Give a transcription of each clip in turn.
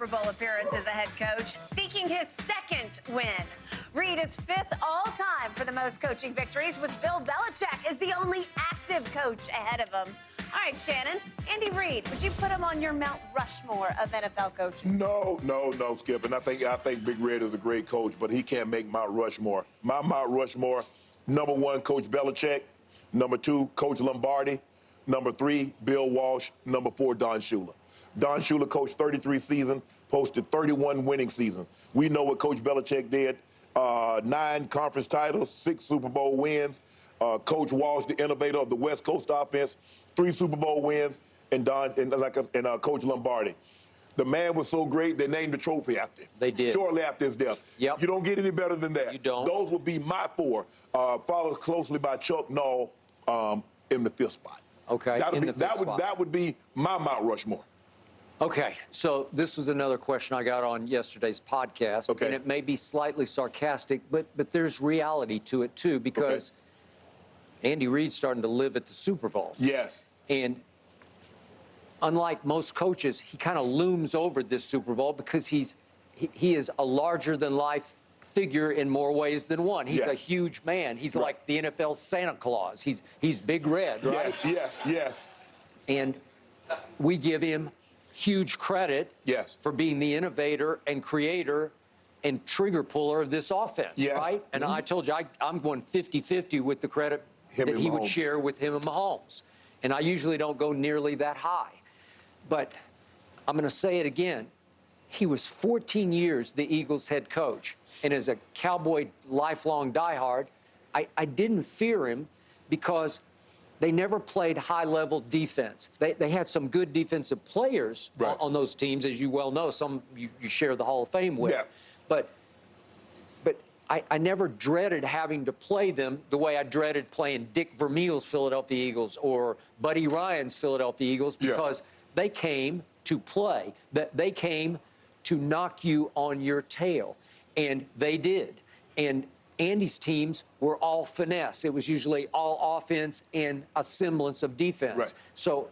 Super Bowl appearance as a head coach, seeking his second win. Reid is fifth all-time for the most coaching victories, with Bill Belichick as the only active coach ahead of him. All right, Shannon, Andy Reid, would you put him on your Mount Rushmore of NFL coaches? No, Skip. And I think Big Red is a great coach, but he can't make Mount Rushmore. My Mount Rushmore, number one, Coach Belichick. Number two, Coach Lombardi. Number three, Bill Walsh. Number four, Don Shula. Don Shula coached 33 seasons, posted 31 winning seasons. We know what Coach Belichick did. 9 conference titles, 6 Super Bowl wins. Coach Walsh, the innovator of the West Coast offense, 3 Super Bowl wins, and Coach Lombardi. The man was so great, they named the trophy after him. They did. Shortly after his death. Yep. You don't get any better than that. You don't. Those would be my 4, followed closely by Chuck Noll in the 5th spot. Okay, that would be my Mount Rushmore. Okay, so this was another question I got on yesterday's podcast, and it may be slightly sarcastic, but there's reality to it too, because Andy Reid's starting to live at the Super Bowl. Yes. And unlike most coaches, he kind of looms over this Super Bowl because he is a larger-than-life figure in more ways than one. He's a huge man. He's like the NFL Santa Claus. He's Big Red, right? Yes. And we give him huge credit for being the innovator and creator and trigger puller of this offense, right? And I told you I'm going 50-50 with the credit that he would share with him and Mahomes. And I usually don't go nearly that high. But I'm going to say it again. He was 14 years the Eagles head coach. And as a Cowboy lifelong diehard, I didn't fear him because they never played high-level defense. They had some good defensive players on those teams, as you well know. Some you share the Hall of Fame with. Yeah. But I never dreaded having to play them the way I dreaded playing Dick Vermeil's Philadelphia Eagles or Buddy Ryan's Philadelphia Eagles, because they came to play. They came to knock you on your tail, and they did. And Andy's teams were all finesse. It was usually all offense and a semblance of defense. Right. So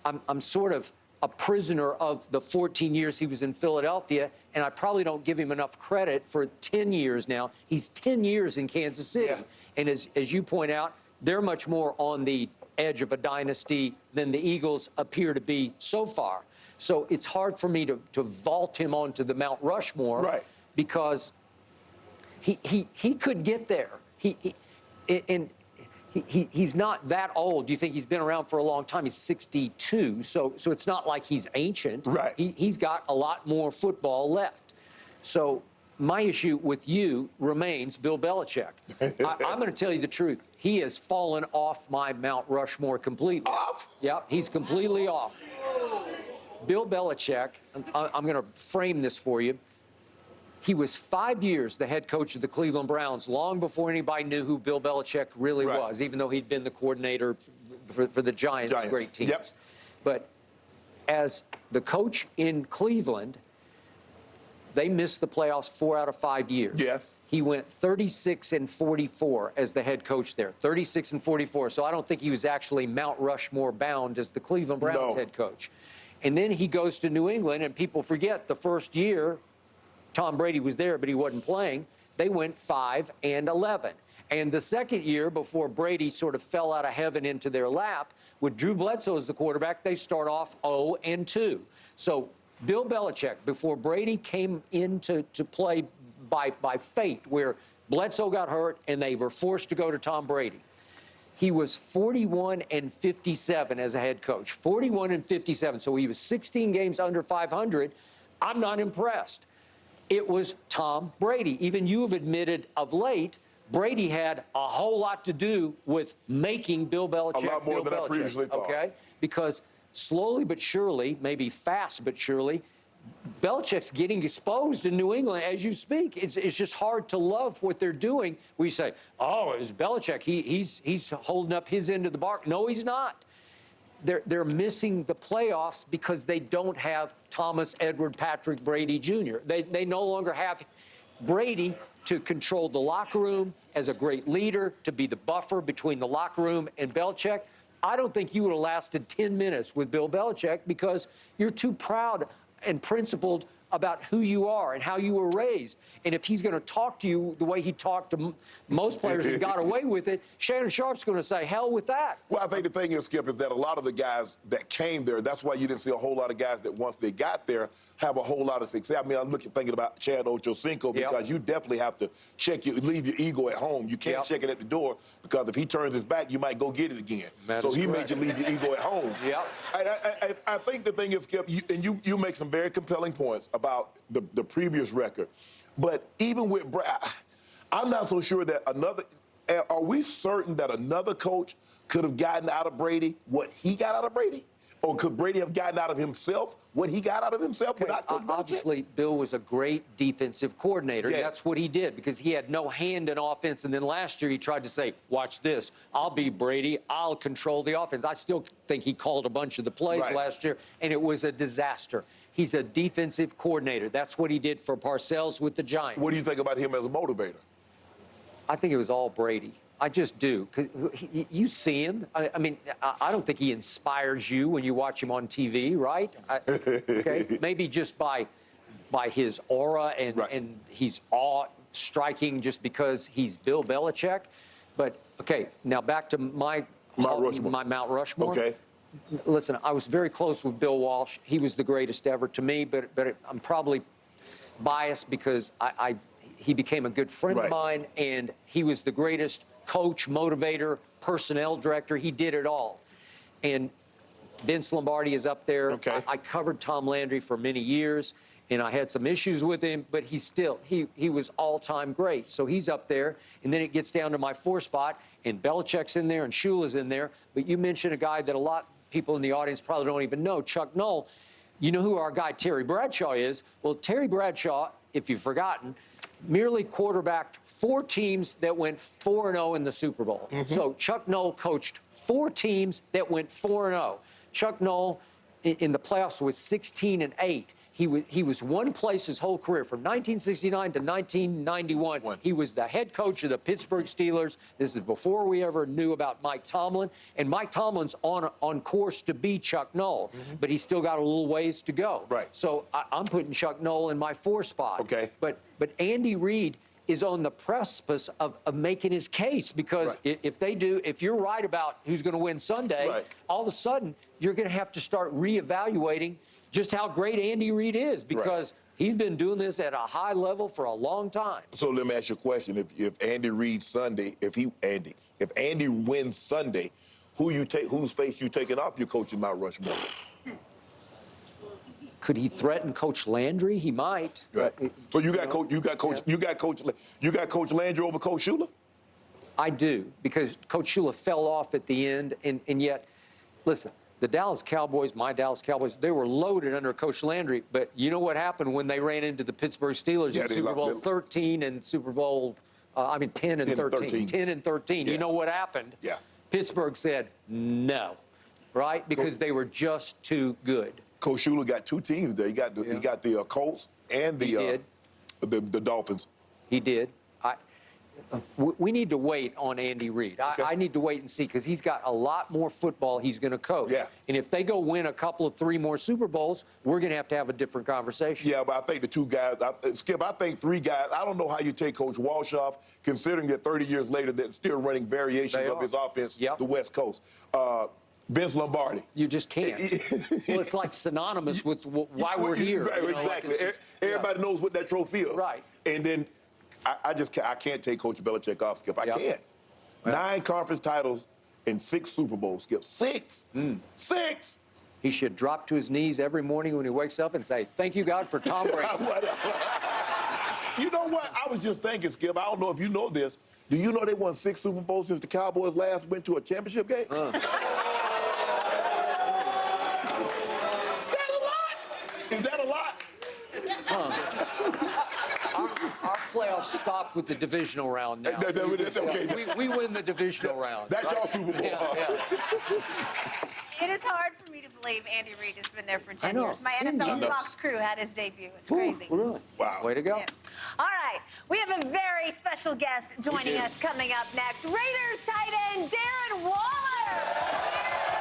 I'm sort of a prisoner of the 14 years he was in Philadelphia, and I probably don't give him enough credit for 10 years now. He's 10 years in Kansas City. Yeah. And as you point out, they're much more on the edge of a dynasty than the Eagles appear to be so far. So it's hard for me to vault him onto the Mount Rushmore, because he could get there. He's not that old. Do you think he's been around for a long time? He's 62, so it's not like he's ancient. Right. He's got a lot more football left. So my issue with you remains Bill Belichick. I'm going to tell you the truth. He has fallen off my Mount Rushmore completely. Off? Yep, he's completely off. Bill Belichick, I'm going to frame this for you. He was 5 years the head coach of the Cleveland Browns, long before anybody knew who Bill Belichick really was, even though he'd been the coordinator for the Giants, great teams. Yep. But as the coach in Cleveland, they missed the playoffs 4 out of 5 years. Yes. He went 36-44 as the head coach there, 36-44. So I don't think he was actually Mount Rushmore bound as the Cleveland Browns head coach. And then he goes to New England, and people forget the first year Tom Brady was there, but he wasn't playing. They went 5-11. And the second year, before Brady sort of fell out of heaven into their lap, with Drew Bledsoe as the quarterback, they start off 0-2. So Bill Belichick, before Brady came into play by fate, where Bledsoe got hurt and they were forced to go to Tom Brady, he was 41-57 as a head coach. 41-57. So he was 16 games under 500. I'm not impressed. It was Tom Brady. Even you have admitted of late, Brady had a whole lot to do with making Bill Belichick. A lot more than I previously thought. Okay? Because slowly but surely, maybe fast but surely, Belichick's getting exposed in New England as you speak. It's just hard to love what they're doing. We say, oh, it was Belichick. He's holding up his end of the bargain. No, he's not. They're missing the playoffs because they don't have Thomas Edward Patrick Brady Jr. They no longer have Brady to control the locker room as a great leader, to be the buffer between the locker room and Belichick. I don't think you would have lasted 10 minutes with Bill Belichick because you're too proud and principled about who you are and how you were raised. And if he's going to talk to you the way he talked to most players and got away with it, Shannon Sharp's going to say, hell with that. Well, I think the thing is, Skip, is that a lot of the guys that came there, that's why you didn't see a whole lot of guys that once they got there have a whole lot of success. I mean, I'm thinking about Chad Ochocinco because you definitely have to leave your ego at home. You can't check it at the door because if he turns his back, you might go get it again. So he made you leave your ego at home. I think the thing is, Skip, you make some very compelling points about the previous record. But even with Brad, I'm not so sure that are we certain that another coach could have gotten out of Brady what he got out of Brady? Or could Brady have gotten out of himself what he got out of himself? Okay. Obviously, Bill was a great defensive coordinator. Yeah. That's what he did because he had no hand in offense. And then last year he tried to say, watch this, I'll be Brady, I'll control the offense. I still think he called a bunch of the plays last year, and it was a disaster. He's a defensive coordinator. That's what he did for Parcells with the Giants. What do you think about him as a motivator? I think it was all Brady. I just do. 'Cause you see him. I mean, I don't think he inspires you when you watch him on TV, right? Okay, maybe just by his aura and he's awe-striking just because he's Bill Belichick. But okay, now back to my Mount Rushmore. Okay. Listen, I was very close with Bill Walsh. He was the greatest ever to me, but I'm probably biased because he became a good friend of mine, and he was the greatest coach, motivator, personnel director. He did it all. And Vince Lombardi is up there. Okay. I covered Tom Landry for many years, and I had some issues with him, but he was all-time great. So he's up there, and then it gets down to my 4 spot, and Belichick's in there, and Shula's in there. But you mentioned a guy that a lot of people in the audience probably don't even know, Chuck Noll. You know who our guy Terry Bradshaw is? Well, Terry Bradshaw, if you've forgotten, merely quarterbacked 4 teams that went 4-0 in the Super Bowl. So Chuck Noll coached 4 teams that went 4-0. Chuck Noll in the playoffs was 16-8. He was one place his whole career from 1969 to 1991. He was the head coach of the Pittsburgh Steelers. This is before we ever knew about Mike Tomlin. And Mike Tomlin's on course to be Chuck Noll, but he's still got a little ways to go. So I'm putting Chuck Noll in my 4 spot. Okay. But Andy Reid is on the precipice of making his case because if you're right about who's going to win Sunday, all of a sudden you're going to have to start reevaluating just how great Andy Reid is because he's been doing this at a high level for a long time. So let me ask you a question. If Andy Reid Sunday, if Andy wins Sunday, whose face you taking off your coaching Mount Rushmore? Could he threaten Coach Landry? He might. So you got Coach Landry over Coach Shula? I do, because Coach Shula fell off at the end, and yet, listen, the Dallas Cowboys, my Dallas Cowboys, they were loaded under Coach Landry, but you know what happened when they ran into the Pittsburgh Steelers in Super Bowl 13 and Super Bowl, 10 and 13. 10 and 13. You know what happened? Pittsburgh said no, right? Because they were just too good. Coach Shula got 2 teams there. He got the Colts and the Dolphins. He did. We need to wait on Andy Reid. I need to wait and see because he's got a lot more football he's going to coach. And if they go win a couple of 3 more Super Bowls, we're going to have a different conversation. Yeah, but I think the 2 guys, Skip, I think 3 guys, I don't know how you take Coach Walsh off, considering that 30 years later they're still running variations of his offense, the West Coast. Vince Lombardi. You just can't. Well, it's like synonymous with why we're here. Exactly. Everybody knows what that trophy is. And then I can't take Coach Belichick off, Skip. I can't. 9 conference titles and 6 Super Bowls, Skip. 6. 6. He should drop to his knees every morning when he wakes up and say, thank you, God, for Tom Brady. You know what? I was just thinking, Skip, I don't know if you know this. Do you know they won 6 Super Bowls since the Cowboys last went to a championship game? Is that a lot? Our playoffs stopped with the divisional round now. We win the divisional round. That's our Super Bowl. It is hard for me to believe Andy Reid has been there for 10 years. My NFL Fox crew had his debut. It's crazy. Really? Wow. Way to go. All right. We have a very special guest joining us coming up next. Raiders tight end Darren Waller.